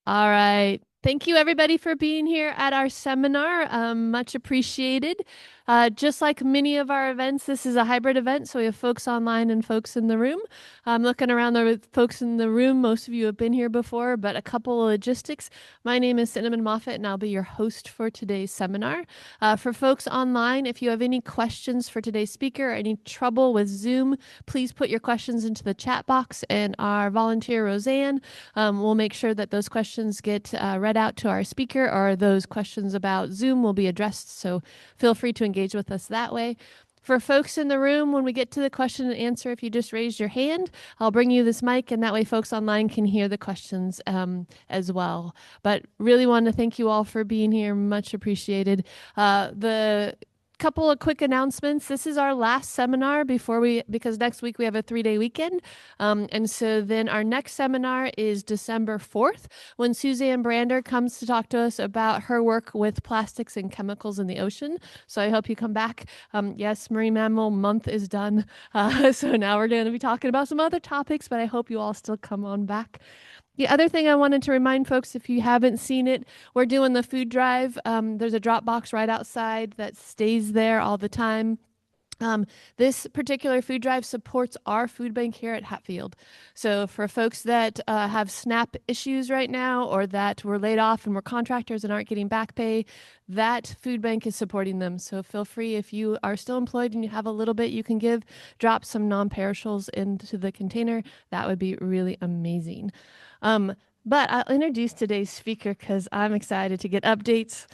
All right. Thank you, everybody, for being here at our seminar. Much appreciated. Just like many of our events, this is a hybrid event, so we have folks online and folks in the room. I'm looking around the folks in the room. Most of you have been here before, but a couple of logistics. My name is Cinnamon Moffett, and I'll be your host for today's seminar. For folks online, if you have any questions for today's speaker or any trouble with Zoom, please put your questions into the chat box, and our volunteer, Roseanne, we'll make sure that those questions get read out to our speaker, or those questions about Zoom will be addressed. So feel free to engage with us that way. For folks in the room, when we get to the question and answer, if you just raise your hand, I'll bring you this mic, and that way folks online can hear the questions as well. But really want to thank you all for being here. Much appreciated. The couple of quick announcements. This is our last seminar because next week we have a 3-day weekend. And so then our next seminar is December 4th, when Suzanne Brander comes to talk to us about her work with plastics and chemicals in the ocean. So I hope you come back. Yes, Marine Mammal Month is done. So now we're going to be talking about some other topics, but I hope you all still come on back. The other thing I wanted to remind folks, if you haven't seen it, we're doing the food drive. There's a drop box right outside that stays there all the time. This particular food drive supports our food bank here at Hatfield. So for folks that have SNAP issues right now, or that were laid off and were contractors and aren't getting back pay, that food bank is supporting them. So feel free, if you are still employed and you have a little bit you can give, drop some non-perishables into the container. That would be really amazing. But I'll introduce today's speaker because I'm excited to get updates.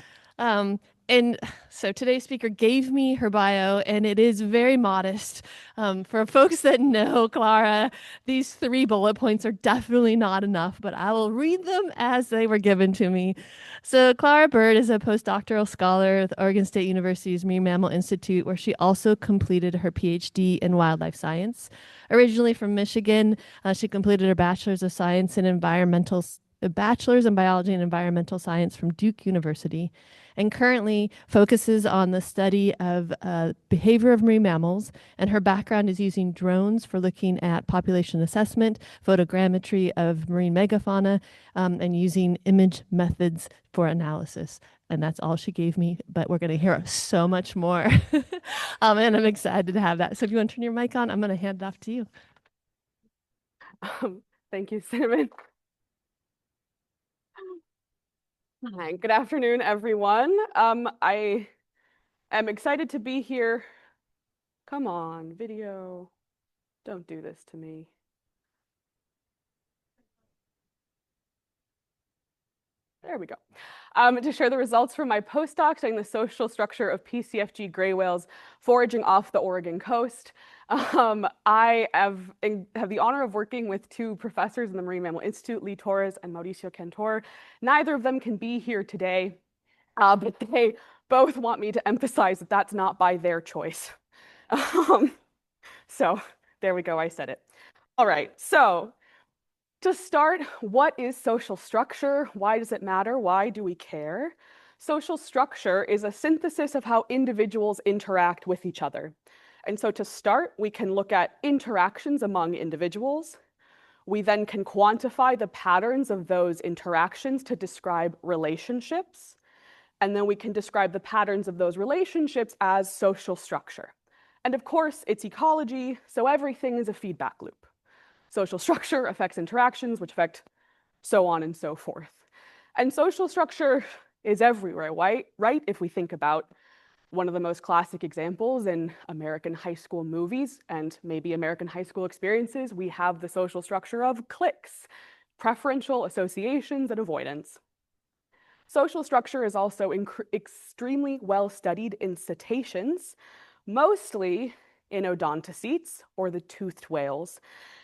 And so today's speaker gave me her bio, and it is very modest. For folks that know Clara, these 3 bullet points are definitely not enough, but I will read them as they were given to me. So Clara Bird is a postdoctoral scholar at the Oregon State University's Marine Mammal Institute, where she also completed her PhD in wildlife science. Originally from Michigan, she completed her bachelor's of science in a bachelor's in biology and environmental science from Duke University, and currently focuses on the study of behavior of marine mammals. And her background is using drones for looking at population assessment, photogrammetry of marine megafauna, and using image methods for analysis. And that's all she gave me, but we're going to hear so much more. And I'm excited to have that. So if you want to turn your mic on, I'm going to hand it off to you. Thank you, Cinnamon. Hi, good afternoon, everyone. I am excited to be here. Come on, video. Don't do this to me. There we go. To share the results from my postdoc studying the social structure of PCFG gray whales foraging off the Oregon coast. I have the honor of working with 2 professors in the Marine Mammal Institute, Lee Torres and Mauricio Cantor. Neither of them can be here today, but they both want me to emphasize that that's not by their choice. So there we go, I said it. All right, so to start, what is social structure? Why does it matter? Why do we care? Social structure is a synthesis of how individuals interact with each other. And so to start, we can look at interactions among individuals. We then can quantify the patterns of those interactions to describe relationships. And then we can describe the patterns of those relationships as social structure. And of course, it's ecology, so everything is a feedback loop. Social structure affects interactions, which affect so on and so forth. And social structure is everywhere, right? If we think about one of the most classic examples in American high school movies and maybe American high school experiences, we have the social structure of cliques, preferential associations, and avoidance. Social structure is also extremely well studied in cetaceans, mostly in odontocetes, or the toothed whales.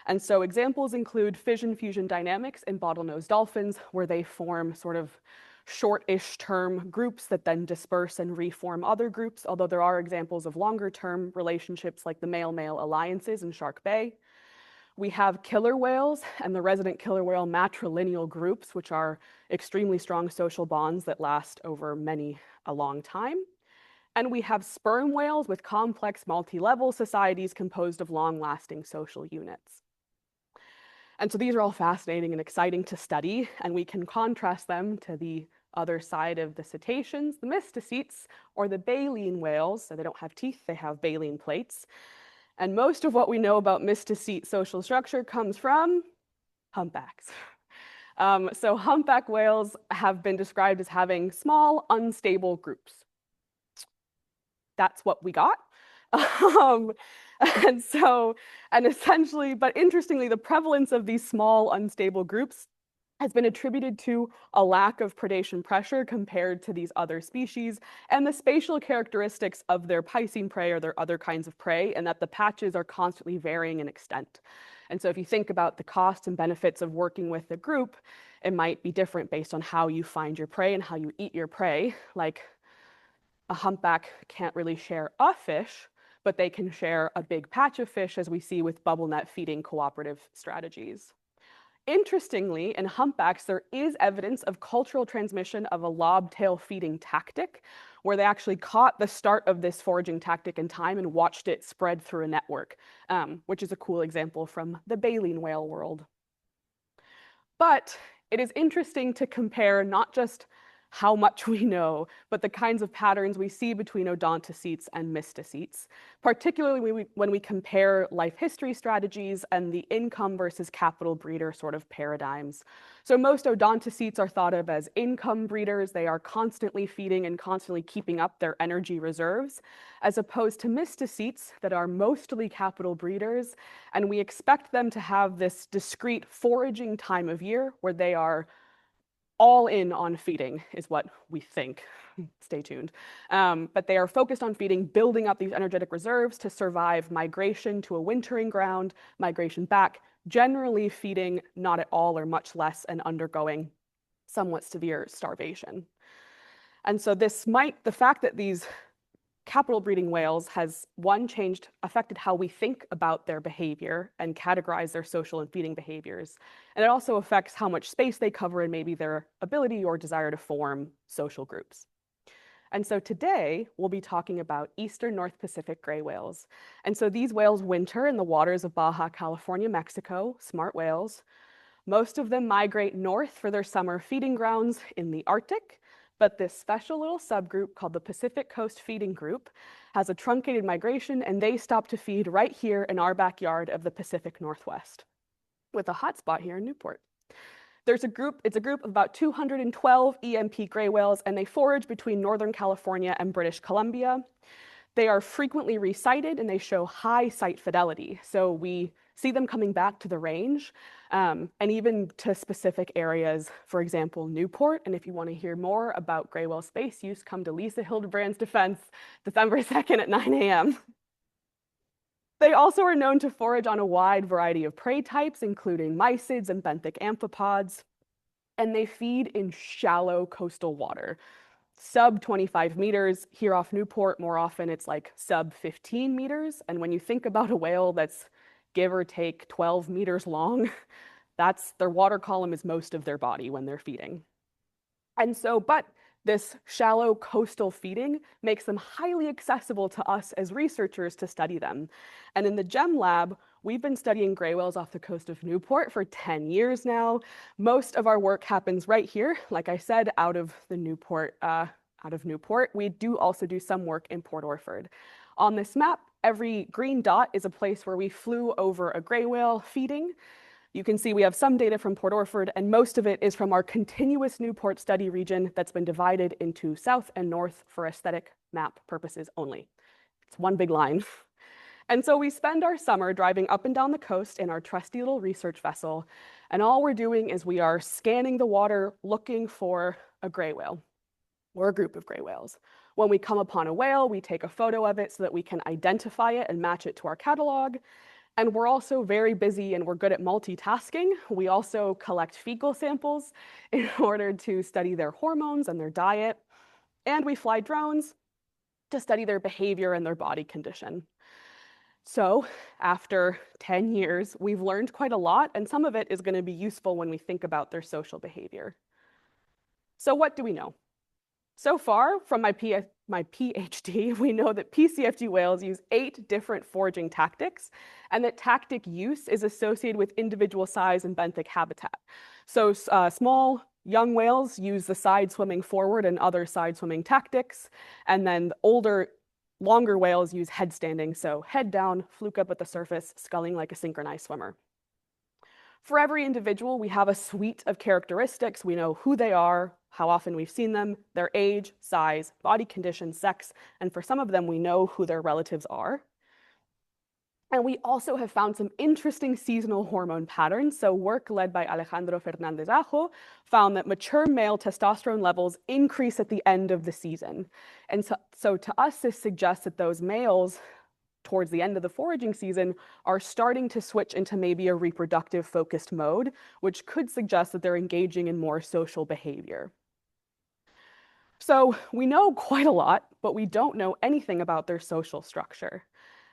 And so examples include fission-fusion dynamics in bottlenose dolphins, where they form sort of short-ish term groups that then disperse and reform other groups, although there are examples of longer-term relationships like the male-male alliances in Shark Bay. We have killer whales and the resident killer whale matrilineal groups, which are extremely strong social bonds that last over a long time. And we have sperm whales with complex multi-level societies composed of long-lasting social units. And so these are all fascinating and exciting to study, and we can contrast them to the other side of the cetaceans, the mysticetes, or the baleen whales. So they don't have teeth, they have baleen plates. And most of what we know about mysticete social structure comes from humpbacks. So humpback whales have been described as having small, unstable groups. That's what we got. Um, and essentially, but interestingly, the prevalence of these small, unstable groups has been attributed to a lack of predation pressure compared to these other species and the spatial characteristics of their piscine prey or their other kinds of prey, and that the patches are constantly varying in extent. And so if you think about the costs and benefits of working with a group, it might be different based on how you find your prey and how you eat your prey. Like a humpback can't really share a fish, but they can share a big patch of fish, as we see with bubble net feeding cooperative strategies. Interestingly, in humpbacks, there is evidence of cultural transmission of a lobtail feeding tactic, where they actually caught the start of this foraging tactic in time and watched it spread through a network, which is a cool example from the baleen whale world. But it is interesting to compare not just how much we know, but the kinds of patterns we see between odontocetes and mysticetes, particularly when we compare life history strategies and the income versus capital breeder sort of paradigms. So most odontocetes are thought of as income breeders. They are constantly feeding and constantly keeping up their energy reserves, as opposed to mysticetes that are mostly capital breeders. And we expect them to have this discrete foraging time of year where they are all in on feeding, is what we think. Stay tuned. But they are focused on feeding, building up these energetic reserves to survive migration to a wintering ground, migration back, generally feeding not at all or much less and undergoing somewhat severe starvation. And so the fact that these capital breeding whales has, one, affected how we think about their behavior and categorize their social and feeding behaviors. And it also affects how much space they cover and maybe their ability or desire to form social groups. And so today we'll be talking about eastern North Pacific gray whales. And so these whales winter in the waters of Baja California, Mexico, smart whales. Most of them migrate north for their summer feeding grounds in the Arctic. But this special little subgroup called the Pacific Coast Feeding Group has a truncated migration, and they stop to feed right here in our backyard of the Pacific Northwest, with a hotspot here in Newport. It's a group of about 212 EMP gray whales, and they forage between Northern California and British Columbia. They are frequently resighted, and they show high site fidelity. So we see them coming back to the range, and even to specific areas, for example, Newport. And if you want to hear more about gray whale space use, come to Lisa Hildebrand's defense, December 2nd at 9 a.m. They also are known to forage on a wide variety of prey types, including mysids and benthic amphipods, and they feed in shallow coastal water. Sub 25 meters. Here off Newport, more often it's like sub 15 meters. And when you think about a whale that's give or take 12 meters long, their water column is most of their body when they're feeding. And so, but this shallow coastal feeding makes them highly accessible to us as researchers to study them. And in the GEM lab, we've been studying gray whales off the coast of Newport for 10 years now. Most of our work happens right here, like I said, out of Newport. We do also do some work in Port Orford. On this map, every green dot is a place where we flew over a gray whale feeding. You can see we have some data from Port Orford, and most of it is from our continuous Newport study region that's been divided into south and north for aesthetic map purposes only. It's one big line. And so we spend our summer driving up and down the coast in our trusty little research vessel, and all we're doing is we are scanning the water looking for a gray whale or a group of gray whales. When we come upon a whale, we take a photo of it so that we can identify it and match it to our catalog. And we're also very busy and we're good at multitasking. We also collect fecal samples in order to study their hormones and their diet. And we fly drones to study their behavior and their body condition. So after 10 years, we've learned quite a lot, and some of it is going to be useful when we think about their social behavior. So what do we know? So far, from my PhD, we know that PCFG whales use 8 different foraging tactics, and that tactic use is associated with individual size and benthic habitat. So small, young whales use the side swimming forward and other side swimming tactics, and then the older, longer whales use head standing, so head down, fluke up at the surface, sculling like a synchronized swimmer. For every individual, we have a suite of characteristics. We know who they are, how often we've seen them, their age, size, body condition, sex, and for some of them, we know who their relatives are. And we also have found some interesting seasonal hormone patterns. So work led by Alejandro Fernández Ajo found that mature male testosterone levels increase at the end of the season. And so to us, this suggests that those males towards the end of the foraging season are starting to switch into maybe a reproductive focused mode, which could suggest that they're engaging in more social behavior. So we know quite a lot, but we don't know anything about their social structure.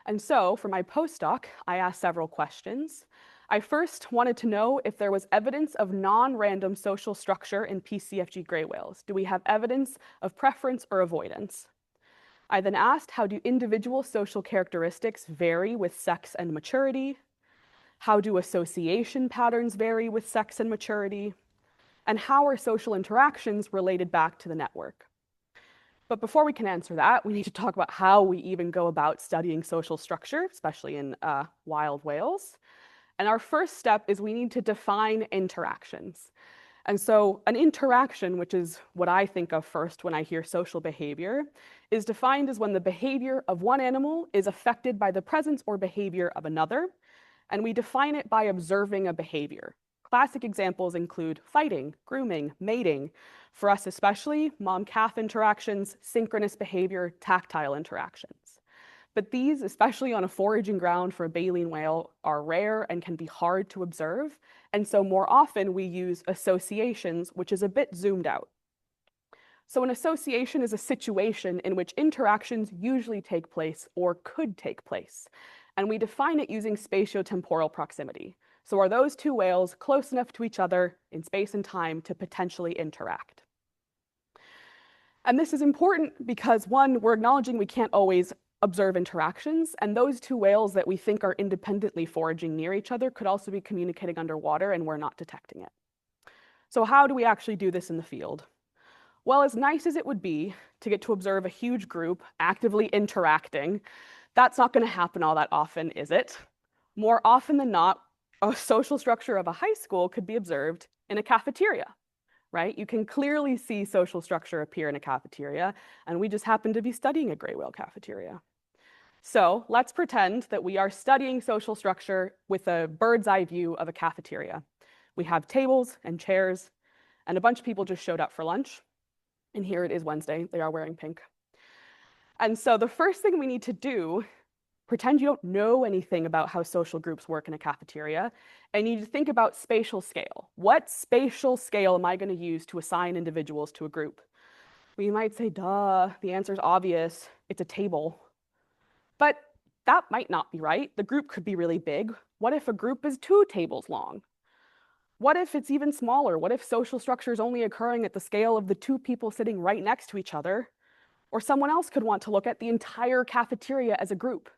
And so for my postdoc, I asked several questions. I first wanted to know if there was evidence of non-random social structure in PCFG gray whales. Do we have evidence of preference or avoidance? I then asked, how do individual social characteristics vary with sex and maturity? How do association patterns vary with sex and maturity? And how are social interactions related back to the network? But before we can answer that, we need to talk about how we even go about studying social structure, especially in wild whales. And our first step is we need to define interactions. And so an interaction, which is what I think of first when I hear social behavior, is defined as when the behavior of one animal is affected by the presence or behavior of another. And we define it by observing a behavior. Classic examples include fighting, grooming, mating. For us especially, mom-calf interactions, synchronous behavior, tactile interactions. But these, especially on a foraging ground for a baleen whale, are rare and can be hard to observe. And so more often we use associations, which is a bit zoomed out. So an association is a situation in which interactions usually take place or could take place. And we define it using spatiotemporal proximity. So are those two whales close enough to each other in space and time to potentially interact? And this is important because, one, we're acknowledging we can't always observe interactions, and those two whales that we think are independently foraging near each other could also be communicating underwater, and we're not detecting it. So how do we actually do this in the field? Well, as nice as it would be to get to observe a huge group actively interacting, that's not going to happen all that often, is it? More often than not, a social structure of a high school could be observed in a cafeteria, right? You can clearly see social structure appear in a cafeteria, and we just happen to be studying a gray whale cafeteria. So let's pretend that we are studying social structure with a bird's eye view of a cafeteria. We have tables and chairs, and a bunch of people just showed up for lunch. And here it is Wednesday. They are wearing pink. And so the first thing we need to do, pretend you don't know anything about how social groups work in a cafeteria, and you need to think about spatial scale. What spatial scale am I going to use to assign individuals to a group? Well, you might say, duh, the answer is obvious. It's a table. But that might not be right. The group could be really big. What if a group is 2 tables long? What if it's even smaller? What if social structure is only occurring at the scale of the 2 people sitting right next to each other? Or someone else could want to look at the entire cafeteria as a group.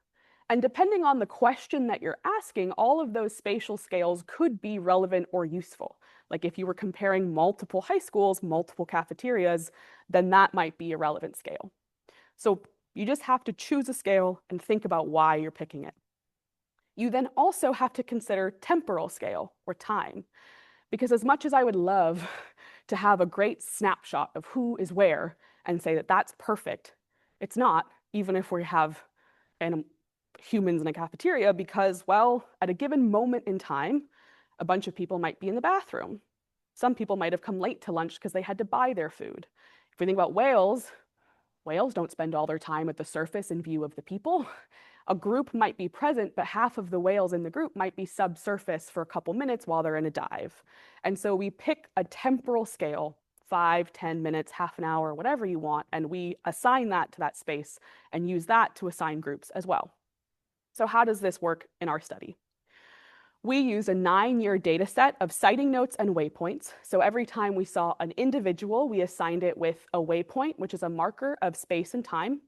And depending on the question that you're asking, all of those spatial scales could be relevant or useful. Like if you were comparing multiple high schools, multiple cafeterias, then that might be a relevant scale. So you just have to choose a scale and think about why you're picking it. You then also have to consider temporal scale or time, because as much as I would love to have a great snapshot of who is where and say that that's perfect, it's not, even if we have humans in a cafeteria, because, well, at a given moment in time, a bunch of people might be in the bathroom. Some people might have come late to lunch because they had to buy their food. If we think about whales, whales don't spend all their time at the surface in view of the people. A group might be present, but half of the whales in the group might be subsurface for a couple minutes while they're in a dive. And so we pick a temporal scale, 5, 10 minutes, half an hour, whatever you want, and we assign that to that space and use that to assign groups as well. So how does this work in our study? we used a 9-year data set of sighting notes and waypoints. So every time we saw an individual, we assigned it with a waypoint, which is a marker of space and time.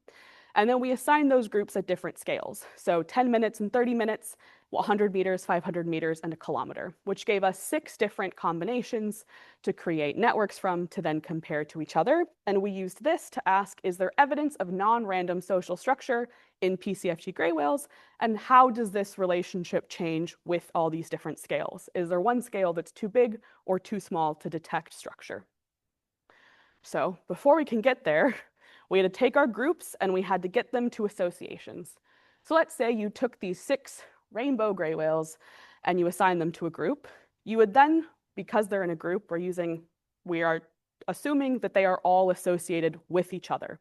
And then we assigned those groups at different scales. So 10 minutes and 30 minutes, 100 meters, 500 meters, and a kilometer, which gave us 6 different combinations to create networks from to then compare to each other. And we used this to ask, is there evidence of non-random social structure in PCFG gray whales? And how does this relationship change with all these different scales? Is there one scale that's too big or too small to detect structure? So before we can get there, we had to take our groups and we had to get them to associations. So let's say you took these 6 rainbow gray whales and you assign them to a group. You would then, because they're in a group, we are assuming that they are all associated with each other.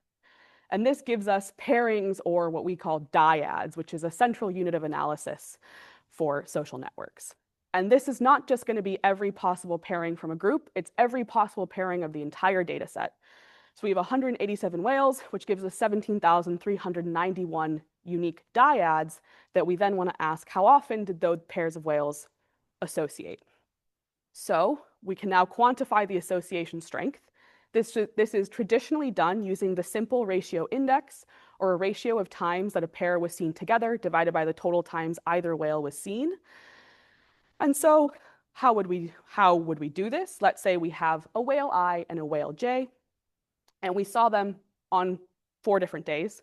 And this gives us pairings, or what we call dyads, which is a central unit of analysis for social networks. And this is not just going to be every possible pairing from a group, it's every possible pairing of the entire data set. So we have 187 whales, which gives us 17,391 unique dyads that we then want to ask, how often did those pairs of whales associate? So we can now quantify the association strength. This is traditionally done using the simple ratio index, or a ratio of times that a pair was seen together divided by the total times either whale was seen. And so how would we do this? Let's say we have a whale I and a whale J, and we saw them on 4 different days.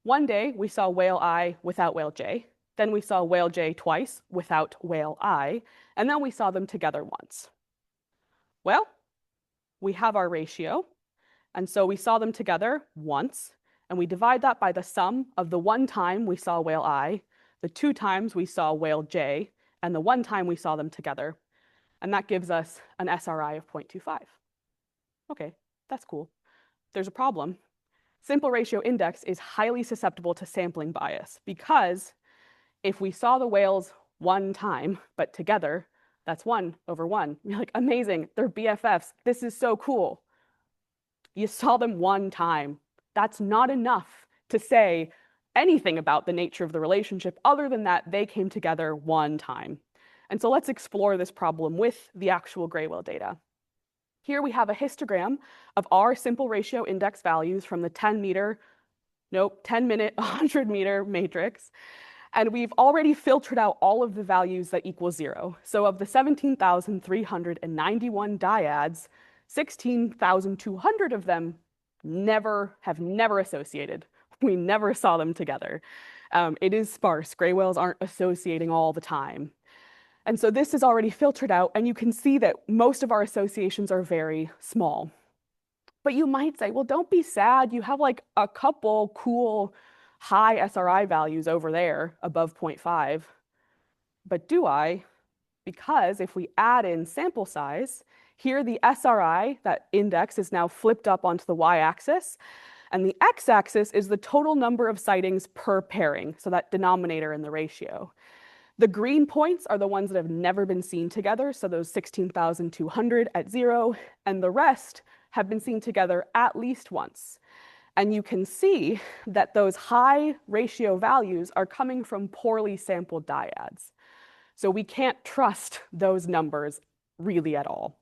One day we saw whale I without whale J, then we saw whale J twice without whale I, and then we saw them together once. Well, we have our ratio, and so we saw them together once, and we divide that by the sum of the 1 time we saw whale I, the 2 times we saw whale J, and the 1 time we saw them together, and that gives us an SRI of 0.25. Okay, that's cool. There's a problem. Simple ratio index is highly susceptible to sampling bias, because if we saw the whales 1 time, but together, that's 1/1. You're like, amazing, they're BFFs, this is so cool. You saw them 1 time. That's not enough to say anything about the nature of the relationship other than that they came together 1 time. And so let's explore this problem with the actual gray whale data. Here we have a histogram of our simple ratio index values from the 10 minute, 100 meter matrix. And we've already filtered out all of the values that equal 0. So of the 17,391 dyads, 16,200 of them have never associated. We never saw them together. It is sparse. Gray whales aren't associating all the time. And so this is already filtered out, and you can see that most of our associations are very small. But you might say, well, don't be sad. You have like a couple cool high SRI values over there above 0.5. But do I? Because if we add in sample size, here the SRI, that index, is now flipped up onto the y-axis, and the x-axis is the total number of sightings per pairing, so that denominator in the ratio. The green points are the ones that have never been seen together, so those 16,200 at 0, and the rest have been seen together at least once. And you can see that those high ratio values are coming from poorly sampled dyads. So we can't trust those numbers really at all.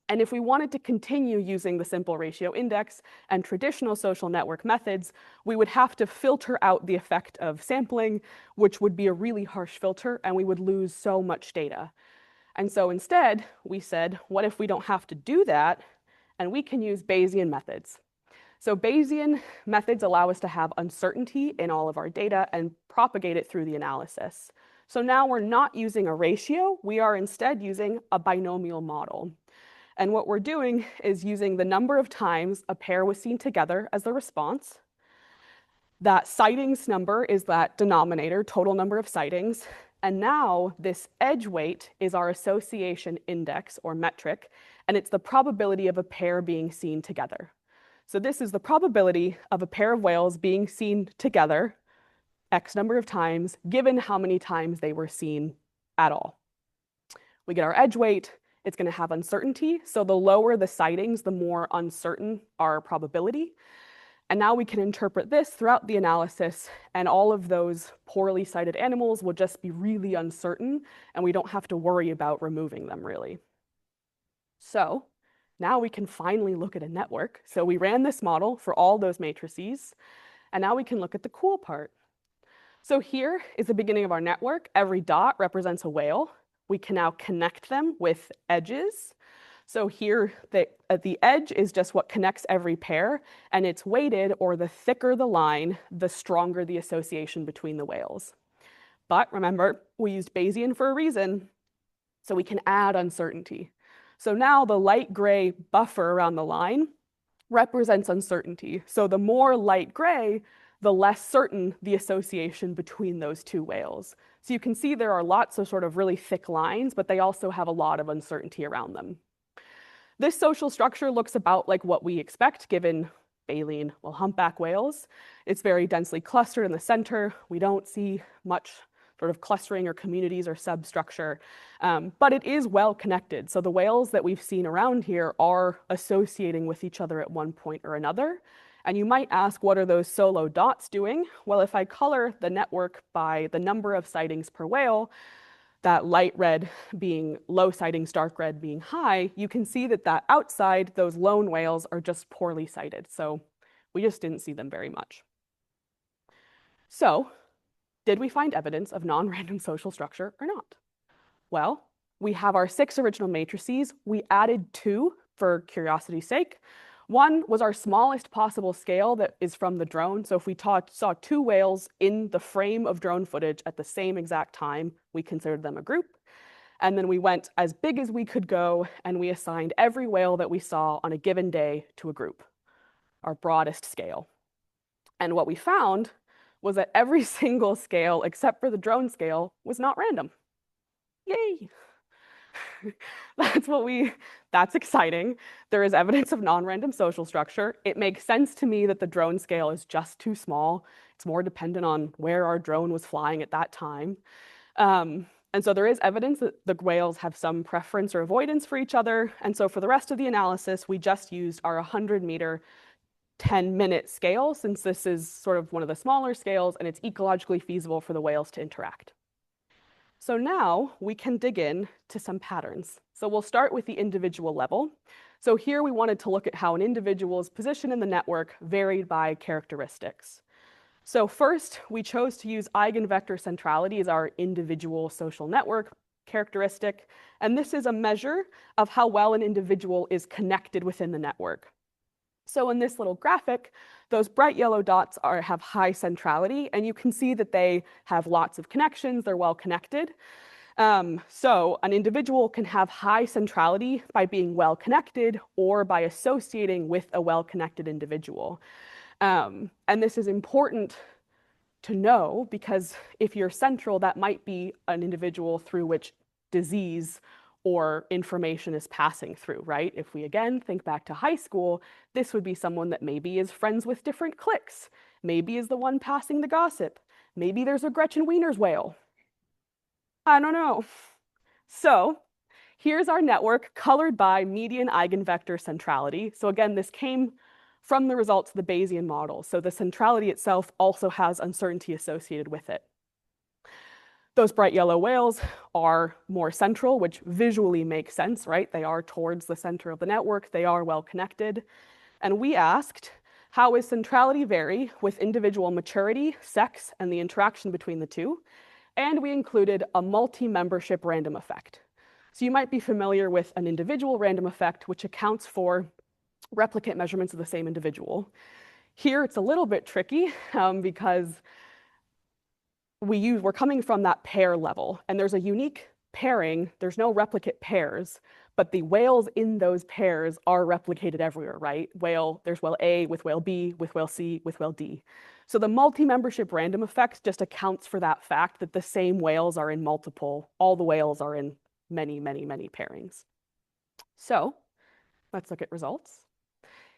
And if we wanted to continue using the simple ratio index and traditional social network methods, we would have to filter out the effect of sampling, which would be a really harsh filter, and we would lose so much data. And so instead, we said, what if we don't have to do that, and we can use Bayesian methods? So Bayesian methods allow us to have uncertainty in all of our data and propagate it through the analysis. So now we're not using a ratio, we are instead using a binomial model. And what we're doing is using the number of times a pair was seen together as the response. That sightings number is that denominator, total number of sightings. And now this edge weight is our association index or metric, and it's the probability of a pair being seen together. So this is the probability of a pair of whales being seen together X number of times, given how many times they were seen at all. We get our edge weight. It's going to have uncertainty. So the lower the sightings, the more uncertain our probability. And now we can interpret this throughout the analysis, and all of those poorly sighted animals will just be really uncertain, and we don't have to worry about removing them really. So now we can finally look at a network. So we ran this model for all those matrices, and now we can look at the cool part. So here is the beginning of our network. Every dot represents a whale. We can now connect them with edges. So here, the edge is just what connects every pair, and it's weighted, or the thicker the line, the stronger the association between the whales. But remember, we used Bayesian for a reason, so we can add uncertainty. So now the light gray buffer around the line represents uncertainty. So the more light gray, the less certain the association between those two whales. So you can see there are lots of sort of really thick lines, but they also have a lot of uncertainty around them. This social structure looks about like what we expect given baleen, well, humpback whales. It's very densely clustered in the center. We don't see much sort of clustering or communities or substructure, but it is well connected. So the whales that we've seen around here are associating with each other at one point or another. And you might ask, what are those solo dots doing? Well, if I color the network by the number of sightings per whale, that light red being low sightings, dark red being high, you can see that outside, those lone whales are just poorly sighted. So we just didn't see them very much. So did we find evidence of non-random social structure or not? Well, we have our 6 original matrices. We added 2 for curiosity's sake. One was our smallest possible scale that is from the drone. So if we saw 2 whales in the frame of drone footage at the same exact time, we considered them a group. And then we went as big as we could go, and we assigned every whale that we saw on a given day to a group, our broadest scale. And what we found was that every single scale, except for the drone scale, was not random. Yay! That's exciting. There is evidence of non-random social structure. It makes sense to me that the drone scale is just too small. It's more dependent on where our drone was flying at that time. And so there is evidence that the whales have some preference or avoidance for each other. And so for the rest of the analysis, we just used our 100-meter 10-minute scale, since this is sort of one of the smaller scales and it's ecologically feasible for the whales to interact. So now we can dig in to some patterns. So we'll start with the individual level. So here we wanted to look at how an individual's position in the network varied by characteristics. So first, we chose to use eigenvector centrality as our individual social network characteristic. And this is a measure of how well an individual is connected within the network. So in this little graphic, those bright yellow dots have high centrality, and you can see that they have lots of connections, they're well connected. So an individual can have high centrality by being well connected or by associating with a well-connected individual. And this is important to know because if you're central, that might be an individual through which disease or information is passing through, right? If we again think back to high school, this would be someone that maybe is friends with different cliques, maybe is the one passing the gossip, maybe there's a Gretchen Wiener's whale. I don't know. So here's our network colored by median eigenvector centrality. So again, this came from the results of the Bayesian model. So the centrality itself also has uncertainty associated with it. Those bright yellow whales are more central, which visually makes sense, right? They are towards the center of the network. They are well connected. And we asked, how is centrality vary with individual maturity, sex, and the interaction between the two? And we included a multi-membership random effect. So you might be familiar with an individual random effect, which accounts for replicate measurements of the same individual. Here, it's a little bit tricky because we're coming from that pair level, and there's a unique pairing. There's no replicate pairs, but the whales in those pairs are replicated everywhere, right? There's whale A with whale B, with whale C, with whale D. So the multi-membership random effect just accounts for that fact that the same whales are in all the whales are in many, many, many pairings. So let's look at results.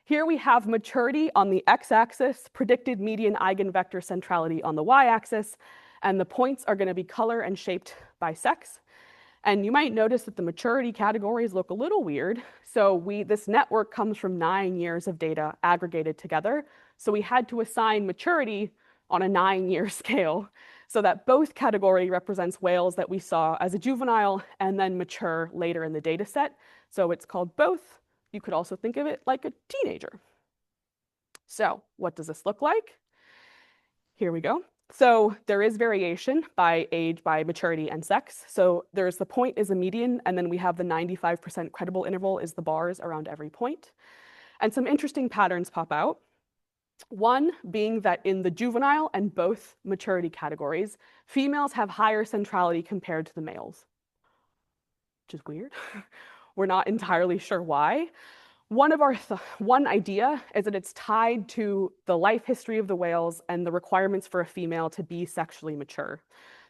Here we have maturity on the x-axis, predicted median eigenvector centrality on the y-axis, and the points are going to be color and shaped by sex. And you might notice that the maturity categories look a little weird. So this network comes from 9 years of data aggregated together. So we had to assign maturity on a 9-year scale so that both category represents whales that we saw as a juvenile and then mature later in the data set. So it's called both. You could also think of it like a teenager. So what does this look like? Here we go. So there is variation by age, by maturity, and sex. So there's the point is a median, and then we have the 95% credible interval is the bars around every point. And some interesting patterns pop out. One being that in the juvenile and both maturity categories, females have higher centrality compared to the males, which is weird. We're not entirely sure why. One idea is that it's tied to the life history of the whales and the requirements for a female to be sexually mature.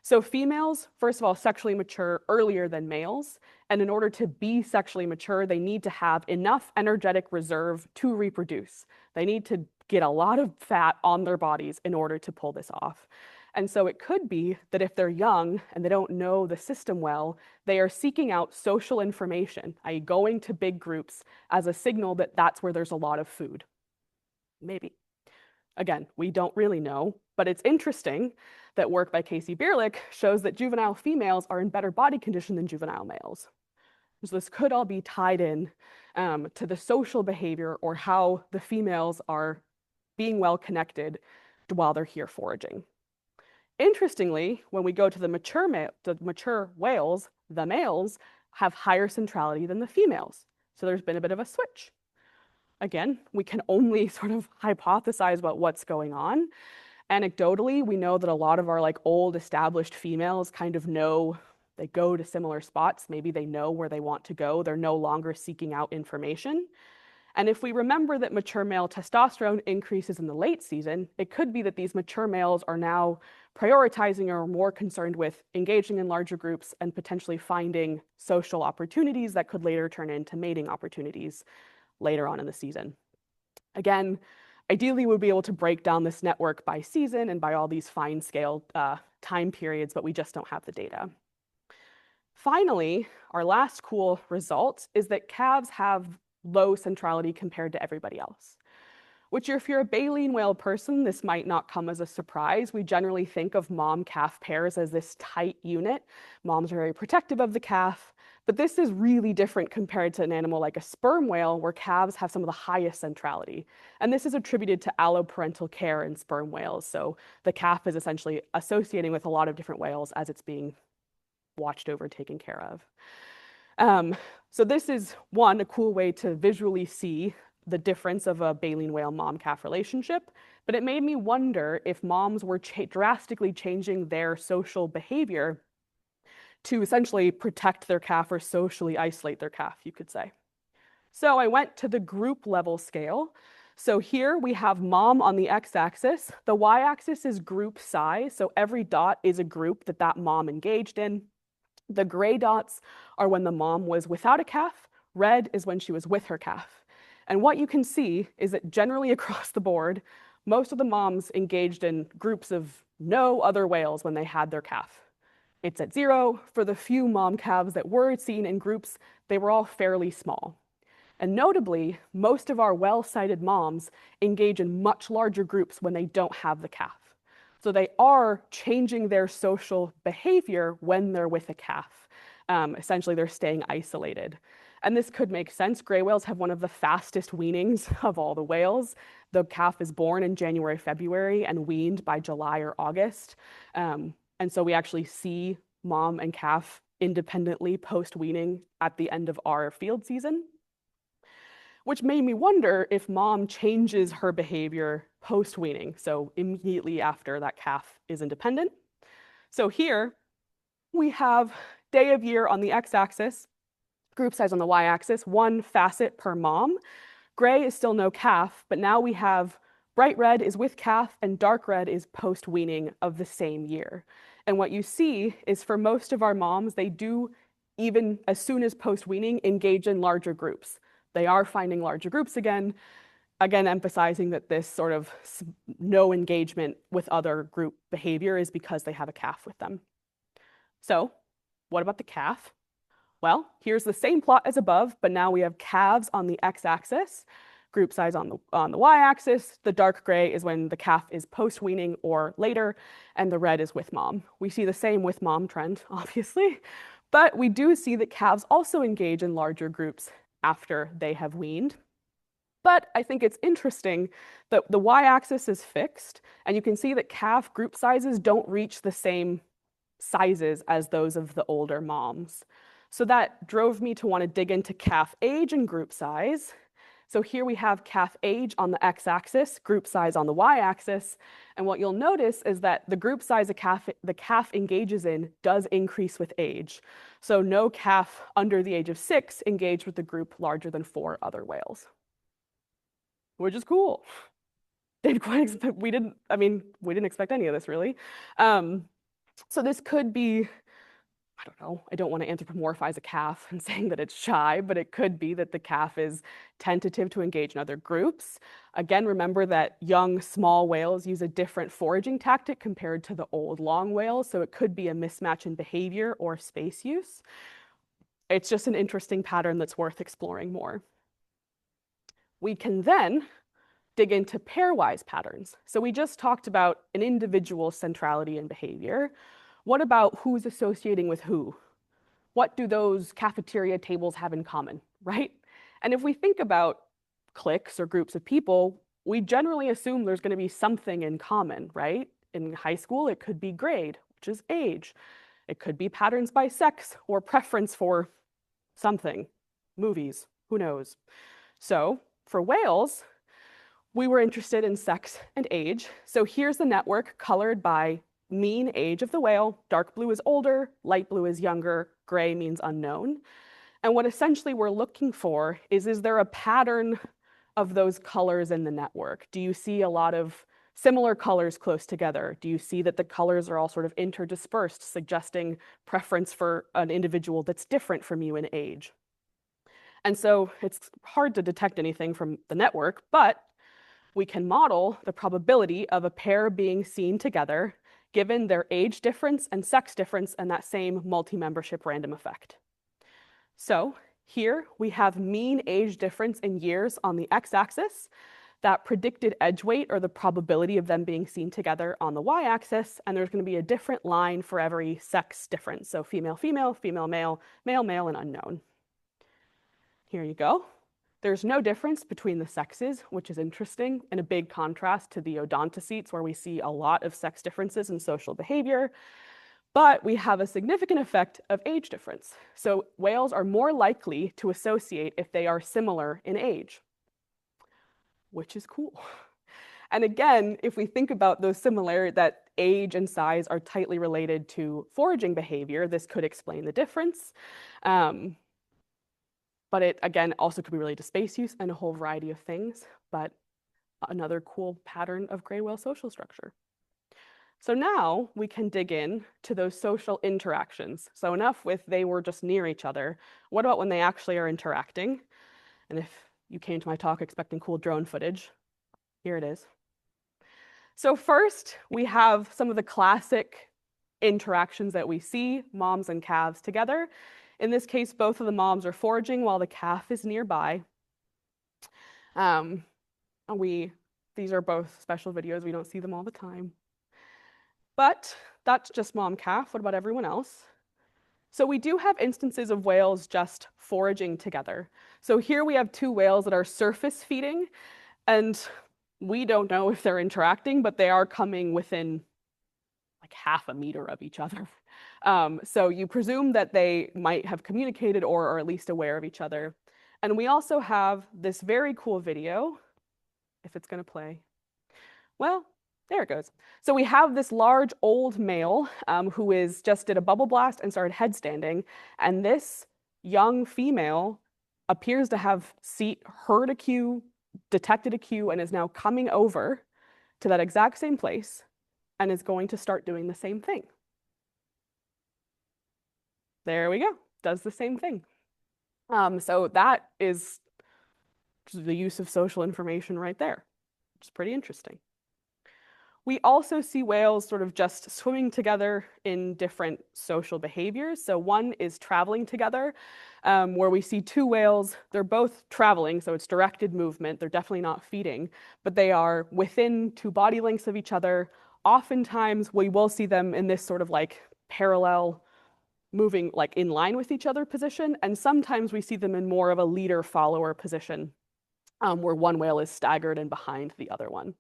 So females, first of all, sexually mature earlier than males, and in order to be sexually mature, they need to have enough energetic reserve to reproduce. They need to get a lot of fat on their bodies in order to pull this off. And so it could be that if they're young and they don't know the system well, they are seeking out social information, i.e. going to big groups as a signal that that's where there's a lot of food. Maybe. Again, we don't really know, but it's interesting that work by Casey Bierlich shows that juvenile females are in better body condition than juvenile males. So this could all be tied in to the social behavior or how the females are being well connected while they're here foraging. Interestingly, when we go to the mature whales, the males have higher centrality than the females. So there's been a bit of a switch. Again, we can only sort of hypothesize about what's going on. Anecdotally, we know that a lot of our old established females kind of know they go to similar spots. Maybe they know where they want to go. They're no longer seeking out information. And if we remember that mature male testosterone increases in the late season, it could be that these mature males are now prioritizing or more concerned with engaging in larger groups and potentially finding social opportunities that could later turn into mating opportunities later on in the season. Again, ideally we'd be able to break down this network by season and by all these fine scale time periods, but we just don't have the data. Finally, our last cool result is that calves have low centrality compared to everybody else, which if you're a baleen whale person, this might not come as a surprise. We generally think of mom-calf pairs as this tight unit. Moms are very protective of the calf, but this is really different compared to an animal like a sperm whale where calves have some of the highest centrality. And this is attributed to alloparental care in sperm whales. So the calf is essentially associating with a lot of different whales as it's being watched over, taken care of. So this is a cool way to visually see the difference of a baleen whale mom-calf relationship, but it made me wonder if moms were drastically changing their social behavior to essentially protect their calf or socially isolate their calf, you could say. So I went to the group level scale. So here we have mom on the x-axis. The y-axis is group size, so every dot is a group that mom engaged in. The gray dots are when the mom was without a calf. Red is when she was with her calf. And what you can see is that generally across the board, most of the moms engaged in groups of no other whales when they had their calf. It's at 0. For the few mom calves that were seen in groups, they were all fairly small. And notably, most of our well-sighted moms engage in much larger groups when they don't have the calf. So they are changing their social behavior when they're with a calf. Essentially, they're staying isolated. And this could make sense. Gray whales have one of the fastest weanings of all the whales. The calf is born in January, February, and weaned by July or August. And so we actually see mom and calf independently post-weaning at the end of our field season, which made me wonder if mom changes her behavior post-weaning, so immediately after that calf is independent. So here we have day of year on the x-axis, group size on the y-axis, one facet per mom. Gray is still no calf, but now we have bright red is with calf and dark red is post-weaning of the same year. And what you see is for most of our moms, they do, even as soon as post-weaning, engage in larger groups. They are finding larger groups again emphasizing that this sort of no engagement with other group behavior is because they have a calf with them. So what about the calf? Well, here's the same plot as above, but now we have calves on the x-axis, group size on the y-axis. The dark gray is when the calf is post-weaning or later, and the red is with mom. We see the same with mom trend, obviously, but we do see that calves also engage in larger groups after they have weaned. But I think it's interesting that the y-axis is fixed, and you can see that calf group sizes don't reach the same sizes as those of the older moms. So that drove me to want to dig into calf age and group size. So here we have calf age on the x-axis, group size on the y-axis. And what you'll notice is that the group size the calf engages in does increase with age. So no calf under the age of 6 engaged with the group larger than 4 other whales, which is cool. Didn't quite expect, we didn't expect any of this really. So this could be, I don't know, I don't want to anthropomorphize a calf and saying that it's shy, but it could be that the calf is tentative to engage in other groups. Again, remember that young, small whales use a different foraging tactic compared to the old long whales, so it could be a mismatch in behavior or space use. It's just an interesting pattern that's worth exploring more. We can then dig into pairwise patterns. So we just talked about an individual's centrality in behavior. What about who's associating with who? What do those cafeteria tables have in common, right? And if we think about cliques or groups of people, we generally assume there's going to be something in common, right? In high school, it could be grade, which is age. It could be patterns by sex or preference for something, movies, who knows? So for whales, we were interested in sex and age. So here's the network colored by mean age of the whale. Dark blue is older, light blue is younger, gray means unknown. And what essentially we're looking for is there a pattern of those colors in the network? Do you see a lot of similar colors close together? Do you see that the colors are all sort of interdispersed, suggesting preference for an individual that's different from you in age? And so it's hard to detect anything from the network, but we can model the probability of a pair being seen together given their age difference and sex difference and that same multi-membership random effect. So here we have mean age difference in years on the x-axis, that predicted edge weight or the probability of them being seen together on the y-axis, and there's going to be a different line for every sex difference. So female, female, female, male, male, male, and unknown. Here you go. There's no difference between the sexes, which is interesting, and a big contrast to the odontocetes, where we see a lot of sex differences in social behavior. But we have a significant effect of age difference. So whales are more likely to associate if they are similar in age, which is cool. And again, if we think about those similarities, that age and size are tightly related to foraging behavior, this could explain the difference. But it, again, also could be related to space use and a whole variety of things, but another cool pattern of gray whale social structure. So now we can dig in to those social interactions. So enough with they were just near each other. What about when they actually are interacting? And if you came to my talk expecting cool drone footage, here it is. So first, we have some of the classic interactions that we see, moms and calves together. In this case, both of the moms are foraging while the calf is nearby. These are both special videos. We don't see them all the time. But that's just mom-calf. What about everyone else? So we do have instances of whales just foraging together. So here we have two whales that are surface feeding, and we don't know if they're interacting, but they are coming within like half a meter of each other. So you presume that they might have communicated or are at least aware of each other. And we also have this very cool video, if it's going to play. Well, there it goes. So we have this large old male who just did a bubble blast and started headstanding. And this young female appears to have heard a cue, detected a cue, and is now coming over to that exact same place and is going to start doing the same thing. There we go, does the same thing. So that is the use of social information right there, which is pretty interesting. We also see whales sort of just swimming together in different social behaviors. So one is traveling together, where we see two whales. They're both traveling, so it's directed movement. They're definitely not feeding, but they are within two body lengths of each other. Oftentimes, we will see them in this sort of like parallel moving like in line with each other position, and sometimes we see them in more of a leader-follower position, where one whale is staggered and behind the other one.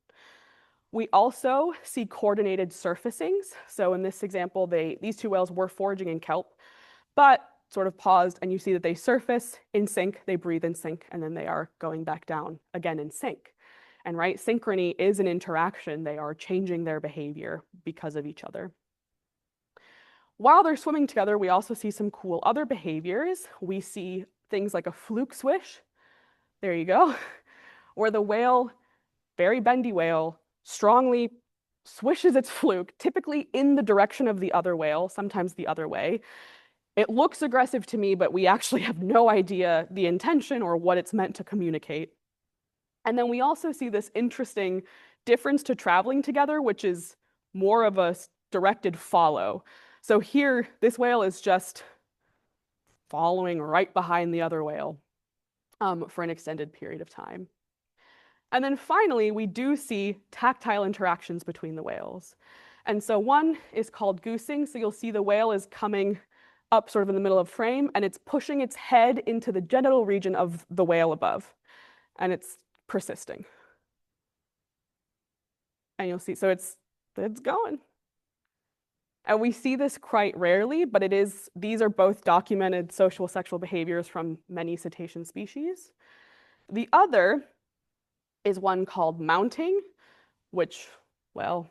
We also see coordinated surfacings. So in this example, these two whales were foraging in kelp, but sort of paused, and you see that they surface in sync, they breathe in sync, and then they are going back down again in sync. And right, synchrony is an interaction. They are changing their behavior because of each other. While they're swimming together, we also see some cool other behaviors. We see things like a fluke swish. There you go, where the whale, very bendy whale, strongly swishes its fluke, typically in the direction of the other whale, sometimes the other way. It looks aggressive to me, but we actually have no idea the intention or what it's meant to communicate. And then we also see this interesting difference to traveling together, which is more of a directed follow. So here, this whale is just following right behind the other whale for an extended period of time. And then finally, we do see tactile interactions between the whales. And so one is called goosing. So you'll see the whale is coming up sort of in the middle of frame, and it's pushing its head into the genital region of the whale above. And it's persisting. And you'll see, so it's going. And we see this quite rarely, but these are both documented social sexual behaviors from many cetacean species. The other is one called mounting, which, well,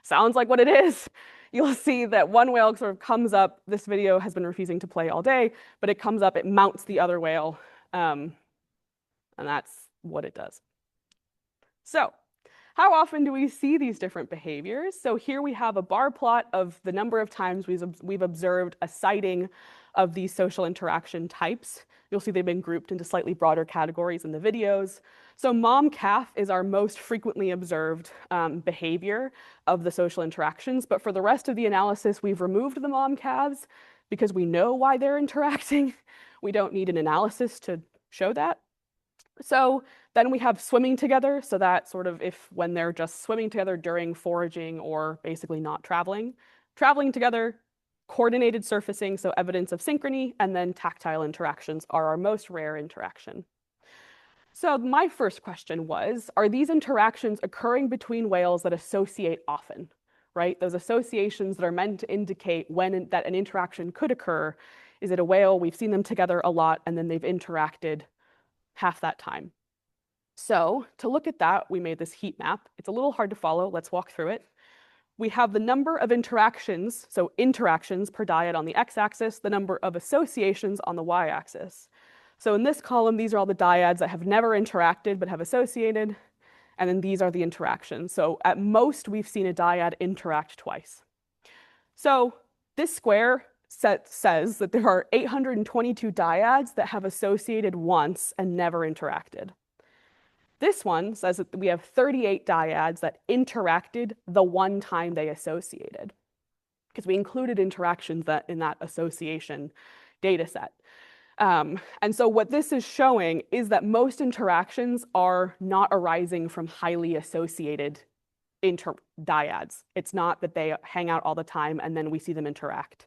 sounds like what it is. You'll see that one whale sort of comes up. This video has been refusing to play all day, but it comes up, it mounts the other whale, and that's what it does. So how often do we see these different behaviors? So here we have a bar plot of the number of times we've observed a sighting of these social interaction types. You'll see they've been grouped into slightly broader categories in the videos. So mom-calf is our most frequently observed behavior of the social interactions, but for the rest of the analysis, we've removed the mom-calves because we know why they're interacting. We don't need an analysis to show that. So then we have swimming together, so that sort of when they're just swimming together during foraging or basically not traveling together, coordinated surfacing, so evidence of synchrony, and then tactile interactions are our most rare interaction. So my first question was, are these interactions occurring between whales that associate often, right? Those associations that are meant to indicate when that an interaction could occur. Is it a whale, we've seen them together a lot, and then they've interacted half that time? So to look at that, we made this heat map. It's a little hard to follow. Let's walk through it. We have the number of interactions, so interactions per dyad on the x-axis, the number of associations on the y-axis. So in this column, these are all the dyads that have never interacted but have associated, and then these are the interactions. So at most, we've seen a dyad interact twice. So this square set says that there are 822 dyads that have associated once and never interacted. This one says that we have 38 dyads that interacted the one time they associated, because we included interactions in that association data set. And so what this is showing is that most interactions are not arising from highly associated dyads. It's not that they hang out all the time and then we see them interact.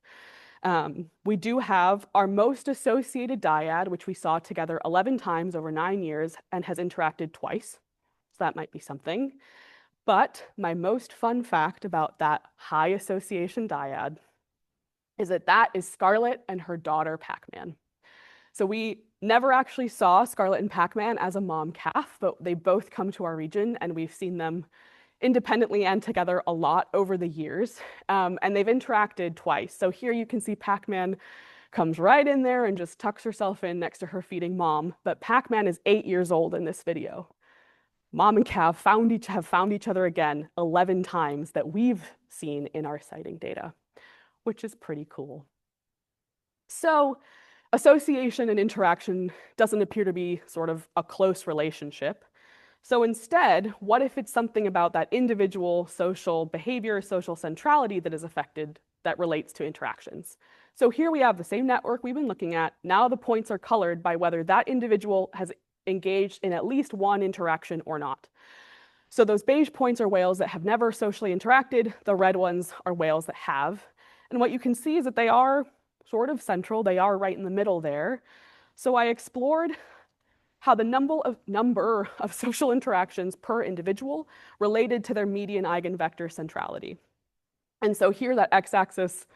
We do have our most associated dyad, which we saw together 11 times over 9 years and has interacted twice. So that might be something. But my most fun fact about that high association dyad is that that is Scarlet and her daughter Pac-Man. So we never actually saw Scarlet and Pac-Man as a mom-calf, but they both come to our region and we've seen them independently and together a lot over the years, and they've interacted twice. So here you can see Pac-Man comes right in there and just tucks herself in next to her feeding mom, but Pac-Man is 8 years old in this video. Mom and calf have found each other again 11 times that we've seen in our sighting data, which is pretty cool. So association and interaction doesn't appear to be sort of a close relationship. So instead, what if it's something about that individual social behavior, social centrality that is affected that relates to interactions? So here we have the same network we've been looking at. Now the points are colored by whether that individual has engaged in at least one interaction or not. So those beige points are whales that have never socially interacted. The red ones are whales that have. And what you can see is that they are sort of central. They are right in the middle there. So I explored how the number of social interactions per individual related to their median eigenvector centrality. And so here that x-axis,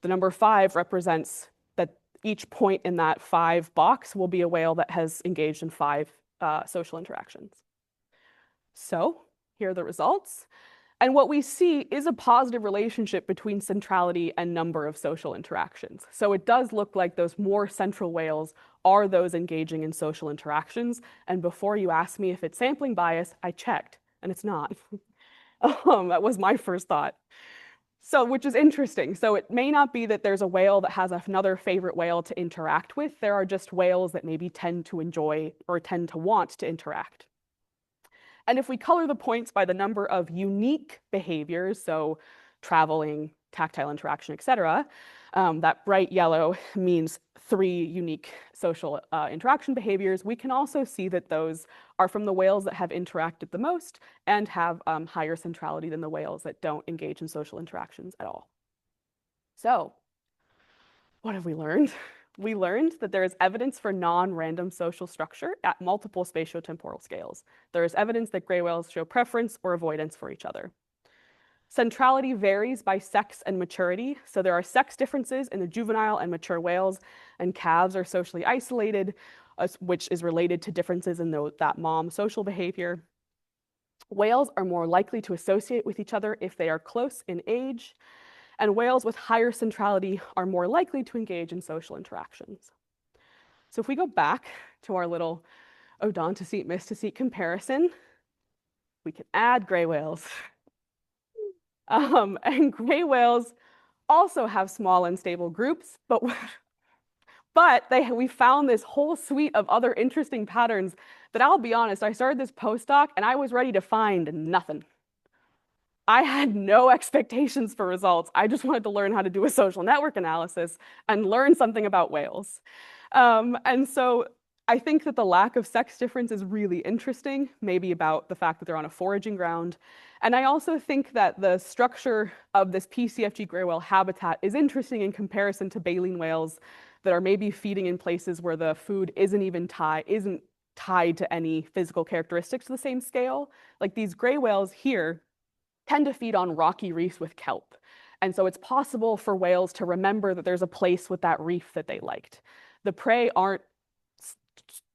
the number 5 represents that each point in that 5 box will be a whale that has engaged in 5 social interactions. So here are the results. And what we see is a positive relationship between centrality and number of social interactions. So it does look like those more central whales are those engaging in social interactions. And before you ask me if it's sampling bias, I checked, and it's not. That was my first thought. So, which is interesting. So it may not be that there's a whale that has another favorite whale to interact with. There are just whales that maybe tend to enjoy or tend to want to interact. And if we color the points by the number of unique behaviors, so traveling, tactile interaction, etc., that bright yellow means 3 unique social interaction behaviors. We can also see that those are from the whales that have interacted the most and have higher centrality than the whales that don't engage in social interactions at all. So, what have we learned? We learned that there is evidence for non-random social structure at multiple spatiotemporal scales. There is evidence that gray whales show preference or avoidance for each other. Centrality varies by sex and maturity. So there are sex differences in the juvenile and mature whales, and calves are socially isolated, which is related to differences in that mom social behavior. Whales are more likely to associate with each other if they are close in age, and whales with higher centrality are more likely to engage in social interactions. So if we go back to our little odontocetes mysticetes comparison, we can add gray whales. And gray whales also have small and stable groups, but we found this whole suite of other interesting patterns that, I'll be honest, I started this postdoc and I was ready to find nothing. I had no expectations for results. I just wanted to learn how to do a social network analysis and learn something about whales. And so I think that the lack of sex difference is really interesting, maybe about the fact that they're on a foraging ground. And I also think that the structure of this PCFG gray whale habitat is interesting in comparison to baleen whales that are maybe feeding in places where the food isn't tied to any physical characteristics to the same scale. Like these gray whales here tend to feed on rocky reefs with kelp. And so it's possible for whales to remember that there's a place with that reef that they liked. The prey aren't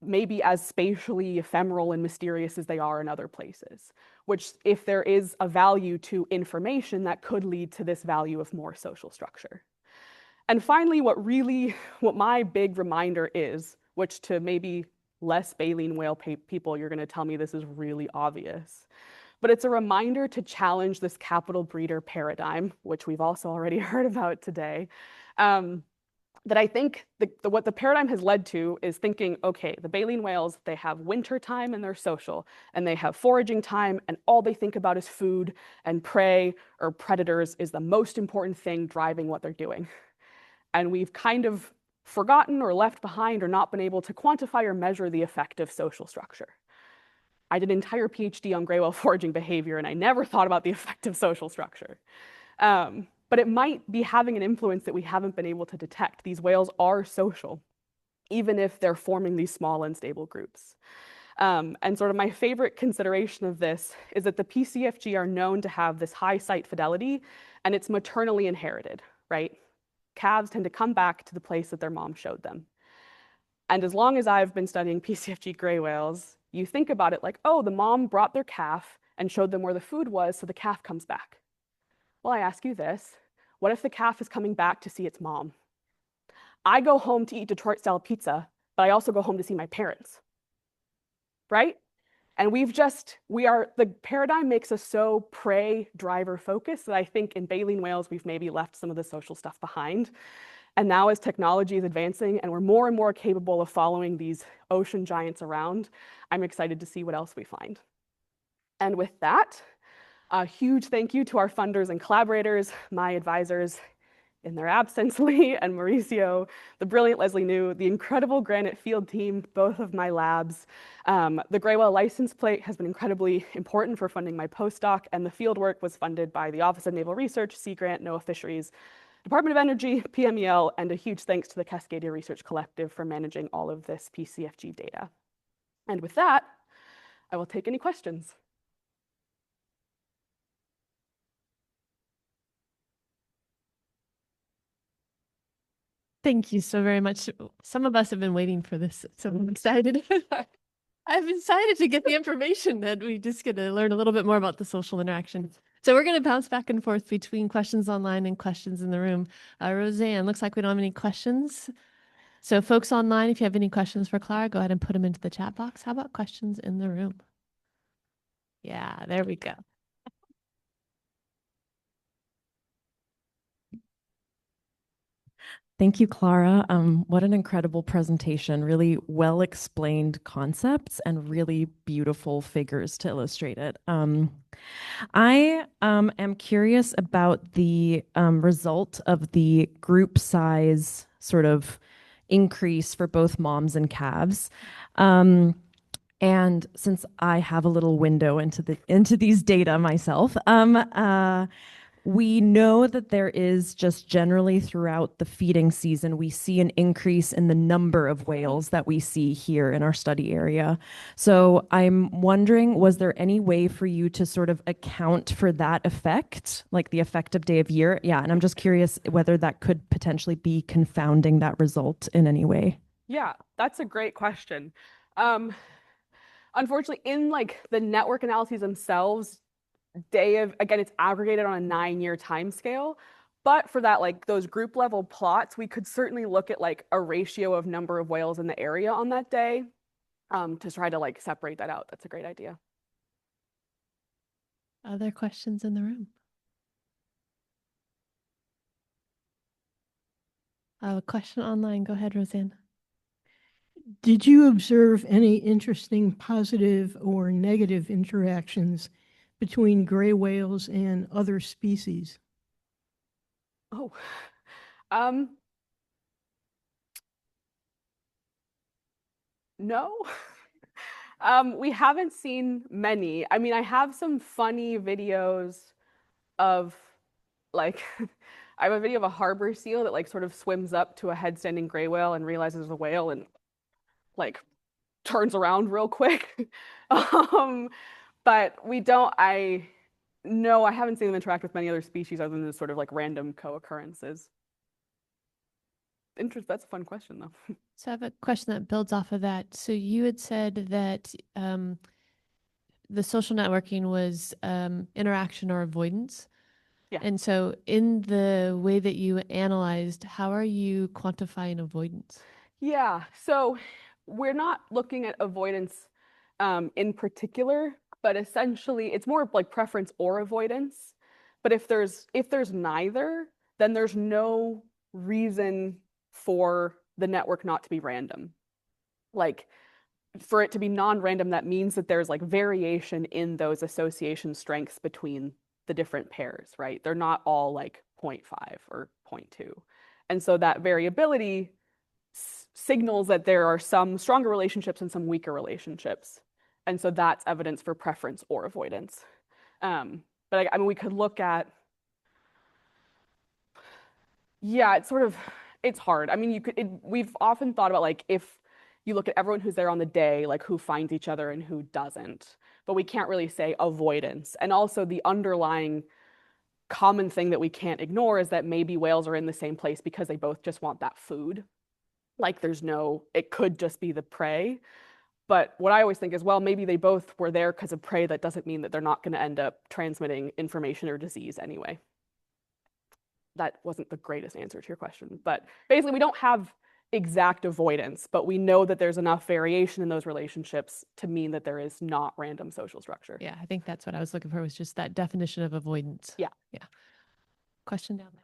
maybe as spatially ephemeral and mysterious as they are in other places, which if there is a value to information, that could lead to this value of more social structure. And finally, what my big reminder is, which to maybe less baleen whale people, you're going to tell me this is really obvious, but it's a reminder to challenge this capital breeder paradigm, which we've also already heard about today. That I think what the paradigm has led to is thinking, okay, the baleen whales, they have winter time and they're social, and they have foraging time, and all they think about is food, and prey or predators is the most important thing driving what they're doing. And we've kind of forgotten or left behind or not been able to quantify or measure the effect of social structure. I did an entire PhD on gray whale foraging behavior, and I never thought about the effect of social structure. But it might be having an influence that we haven't been able to detect. These whales are social, even if they're forming these small and stable groups. And sort of my favorite consideration of this is that the PCFG are known to have this high site fidelity, and it's maternally inherited, right? Calves tend to come back to the place that their mom showed them. And as long as I've been studying PCFG gray whales, you think about it like, oh, the mom brought their calf and showed them where the food was, so the calf comes back. Well, I ask you this, what if the calf is coming back to see its mom? I go home to eat Detroit-style pizza, but I also go home to see my parents, right? And the paradigm makes us so prey driver focused that I think in baleen whales, we've maybe left some of the social stuff behind. And now as technology is advancing and we're more and more capable of following these ocean giants around, I'm excited to see what else we find. And with that, a huge thank you to our funders and collaborators, my advisors in their absence, Lee and Mauricio, the brilliant Leslie New, the incredible Granite Field team, both of my labs. The Gray Whale license plate has been incredibly important for funding my postdoc, and the field work was funded by the Office of Naval Research, Sea Grant, NOAA Fisheries, Department of Energy, PMEL, and a huge thanks to the Cascadia Research Collective for managing all of this PCFG data. And with that, I will take any questions. Thank you so very much. Some of us have been waiting for this, so I'm excited. I'm excited to get the information that we just get to learn a little bit more about the social interaction. So we're going to bounce back and forth between questions online and questions in the room. Roseanne, looks like we don't have any questions. So folks online, if you have any questions for Clara, go ahead and put them into the chat box. How about questions in the room? Yeah, there we go. Thank you, Clara. What an incredible presentation. Really well explained concepts and really beautiful figures to illustrate it. I am curious about the result of the group size sort of increase for both moms and calves. And since I have a little window into these data myself, we know that there is just generally throughout the feeding season, we see an increase in the number of whales that we see here in our study area. So I'm wondering, was there any way for you to sort of account for that effect, like the effective day of year? Yeah, and I'm just curious whether that could potentially be confounding that result in any way. Yeah, that's a great question. Unfortunately, in like the network analyses themselves, again, it's aggregated on a 9-year time scale. But for that, like those group level plots, we could certainly look at like a ratio of number of whales in the area on that day to try to like separate that out. That's a great idea. Other questions in the room? A question online. Go ahead, Roseanne. Did you observe any interesting positive or negative interactions between gray whales and other species? Oh, no. We haven't seen many. I mean, I have some funny videos of like, I have a video of a harbor seal that like sort of swims up to a head-standing gray whale and realizes there's a whale and like turns around real quick. But no, I haven't seen them interact with many other species other than this sort of like random co-occurrences. That's a fun question though. So I have a question that builds off of that. So you had said that the social networking was interaction or avoidance. Yeah. And so in the way that you analyzed, how are you quantifying avoidance? Yeah, so we're not looking at avoidance in particular, but essentially it's more like preference or avoidance. But if there's neither, then there's no reason for the network not to be random. Like for it to be non-random, that means that there's like variation in those association strengths between the different pairs, right? They're not all like 0.5 or 0.2. And so that variability signals that there are some stronger relationships and some weaker relationships. And so that's evidence for preference or avoidance. But I mean, we could look at, yeah, it's hard. I mean, we've often thought about like if you look at everyone who's there on the day, like who finds each other and who doesn't, but we can't really say avoidance. And also the underlying common thing that we can't ignore is that maybe whales are in the same place because they both just want that food. Like it could just be the prey. But what I always think is, well, maybe they both were there because of prey. That doesn't mean that they're not going to end up transmitting information or disease anyway. That wasn't the greatest answer to your question. But basically, we don't have exact avoidance, but we know that there's enough variation in those relationships to mean that there is not random social structure. Yeah, I think that's what I was looking for, was just that definition of avoidance. Yeah. Yeah. Question down there.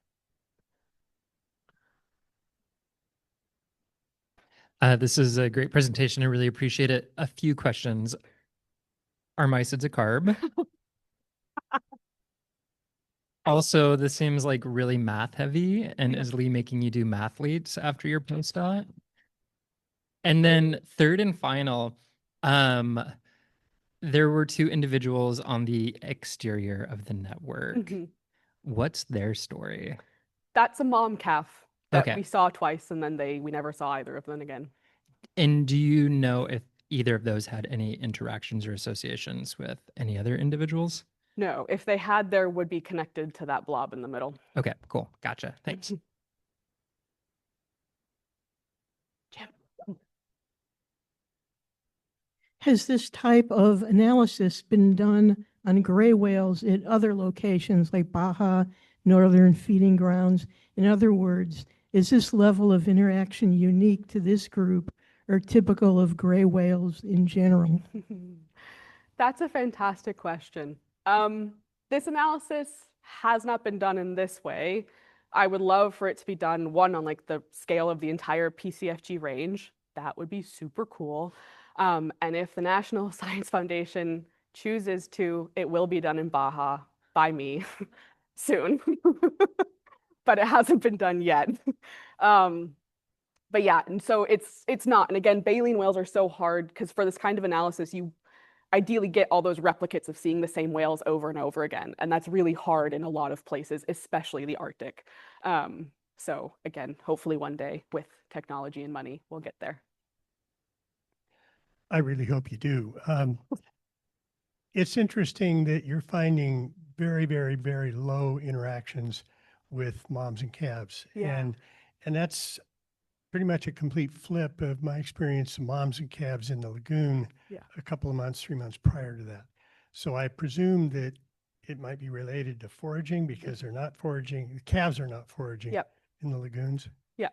This is a great presentation. I really appreciate it. A few questions. Are mysids a carb? Also, this seems like really math heavy. And is Lee making you do mathletes after your postdoc? And then third and final, there were two individuals on the exterior of the network. Mhm. What's their story? That's a mom calf that Okay. we saw twice, and then we never saw either of them again. And do you know if either of those had any interactions or associations with any other individuals? No, if they had, there would be connected to that blob in the middle. Okay, cool. Gotcha. Thanks. Has this type of analysis been done on gray whales at other locations like Baja, northern feeding grounds? In other words, is this level of interaction unique to this group or typical of gray whales in general? That's a fantastic question. This analysis has not been done in this way. I would love for it to be done, one, on like the scale of the entire PCFG range. That would be super cool. And if the National Science Foundation chooses to, it will be done in Baja by me soon. But it hasn't been done yet. But yeah, and so it's not. And again, baleen whales are so hard because for this kind of analysis, you ideally get all those replicates of seeing the same whales over and over again. And that's really hard in a lot of places, especially the Arctic. So again, hopefully one day with technology and money, we'll get there. I really hope you do. It's interesting that you're finding very, very, very low interactions with moms and calves. Yeah. And that's pretty much a complete flip of my experience of moms and calves in the lagoon a couple of months, 3 months prior to that. So I presume that it might be related to foraging because they're not foraging, the calves are not foraging in the lagoons. Yeah.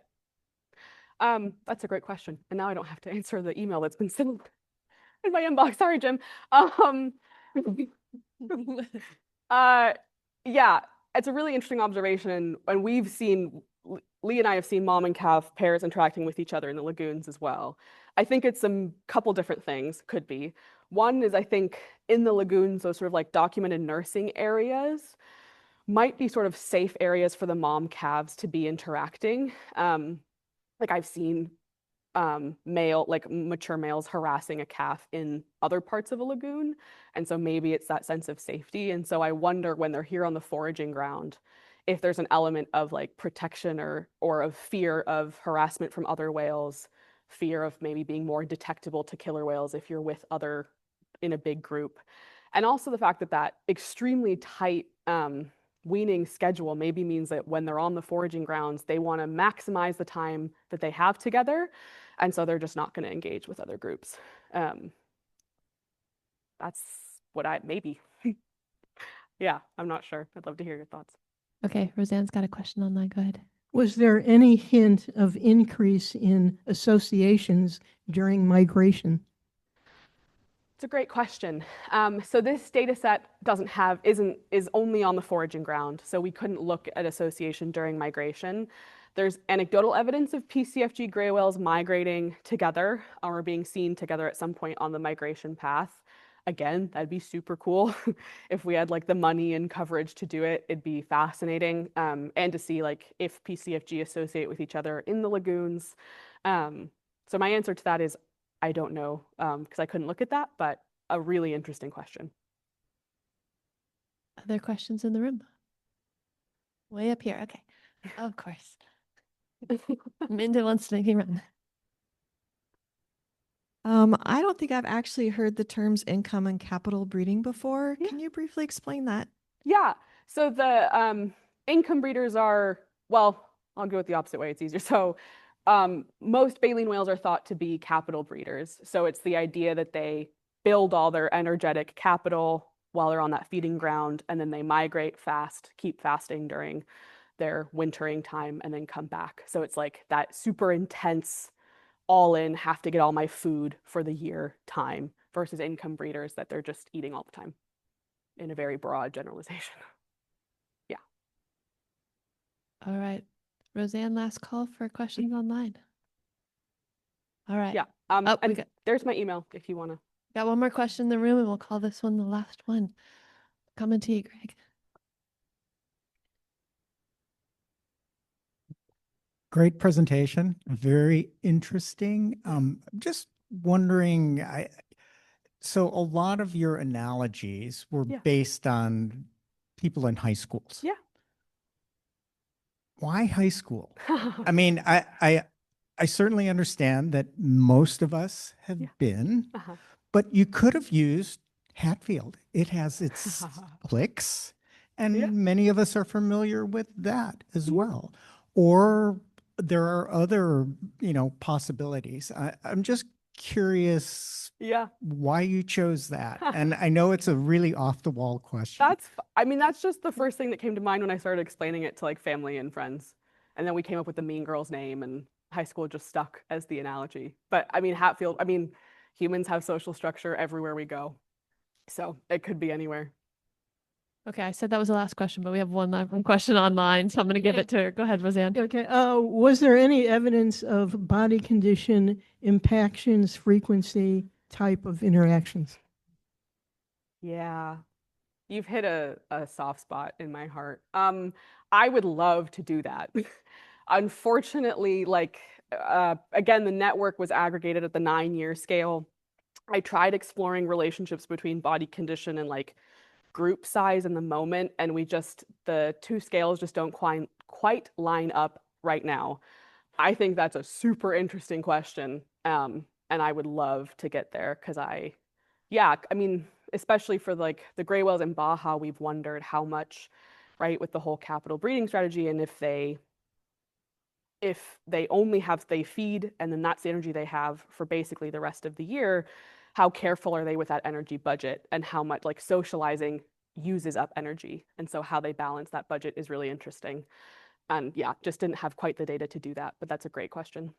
That's a great question. And now I don't have to answer the email that's been sent in my inbox. Sorry, Jim. Yeah, it's a really interesting observation. And we've seen, Lee and I have seen mom and calf pairs interacting with each other in the lagoons as well. I think it's a couple different things, could be. One is I think in the lagoons, those sort of like documented nursing areas might be sort of safe areas for the mom calves to be interacting. Like I've seen mature males harassing a calf in other parts of a lagoon. And so maybe it's that sense of safety. And so I wonder when they're here on the foraging ground, if there's an element of like protection or of fear of harassment from other whales, fear of maybe being more detectable to killer whales if you're with other in a big group. And also the fact that that extremely tight weaning schedule maybe means that when they're on the foraging grounds, they want to maximize the time that they have together. And so they're just not going to engage with other groups. That's what maybe. Yeah, I'm not sure. I'd love to hear your thoughts. Okay, Roseanne's got a question online. Go ahead. Was there any hint of increase in associations during migration? It's a great question. So this data set is only on the foraging ground, so we couldn't look at association during migration. There's anecdotal evidence of PCFG gray whales migrating together or being seen together at some point on the migration path. Again, that'd be super cool. If we had like the money and coverage to do it, it'd be fascinating. And to see like if PCFG associate with each other in the lagoons. So my answer to that is I don't know, because I couldn't look at that, but a really interesting question. Other questions in the room? Way up here. Okay. Of course. Minda wants to make me run. I don't think I've actually heard the terms income and capital breeding before. Yeah. Can you briefly explain that? Yeah. So the income breeders are, well, I'll go it the opposite way. It's easier. So most baleen whales are thought to be capital breeders. So it's the idea that they build all their energetic capital while they're on that feeding ground, and then they migrate fast, keep fasting during their wintering time, and then come back. So it's like that super intense, all in, have to get all my food for the year time versus income breeders that they're just eating all the time in a very broad generalization. Yeah. All right. Roseanne, last call for questions online. All right. Yeah. Oh, we And got there's my email if you want to. one more question in the room, and we'll call this one the last one. Coming to you, Greg. Great presentation, very interesting. Just wondering, so a lot of your analogies were Yeah. based on people in high schools. Yeah. Why high school? I mean, I certainly understand that most of us have Yeah. been, Uh-huh. but you could have used Hatfield. It has its clicks, and Yeah. many of us are familiar with that as Mhm. well. Or there are other, possibilities. I'm just curious Yeah. why you chose that. And I know it's a really off the wall question. I mean, that's just the first thing that came to mind when I started explaining it to like family and friends. And then we came up with the mean girl's name, and high school just stuck as the analogy. But I mean, Hatfield, I mean, humans have social structure everywhere we go. So it could be anywhere. Okay, I said that was the last question, but we have one last question online, so I'm going to give it to her. Go ahead, Roseanne. Okay. Was there any evidence of body condition, impactions, frequency, type of interactions? Yeah. You've hit a soft spot in my heart. I would love to do that. Unfortunately, like, again, the network was aggregated at the 9-year scale. I tried exploring relationships between body condition and like group size in the moment, and the two scales just don't quite line up right now. I think that's a super interesting question, and I would love to get there because yeah, I mean, especially for like the gray whales in Baja, we've wondered how much, right, with the whole capital breeding strategy, and if they feed and then that's the energy they have for basically the rest of the year, how careful are they with that energy budget and how much like socializing uses up energy, and so how they balance that budget is really interesting. And yeah, just didn't have quite the data to do that, but that's a great question.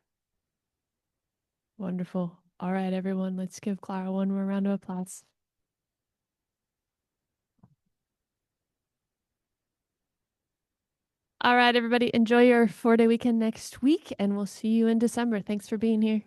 Wonderful. All right, everyone, let's give Clara one more round of applause. All right, everybody, enjoy your 4-day weekend next week, and we'll see you in December. Thanks for being here.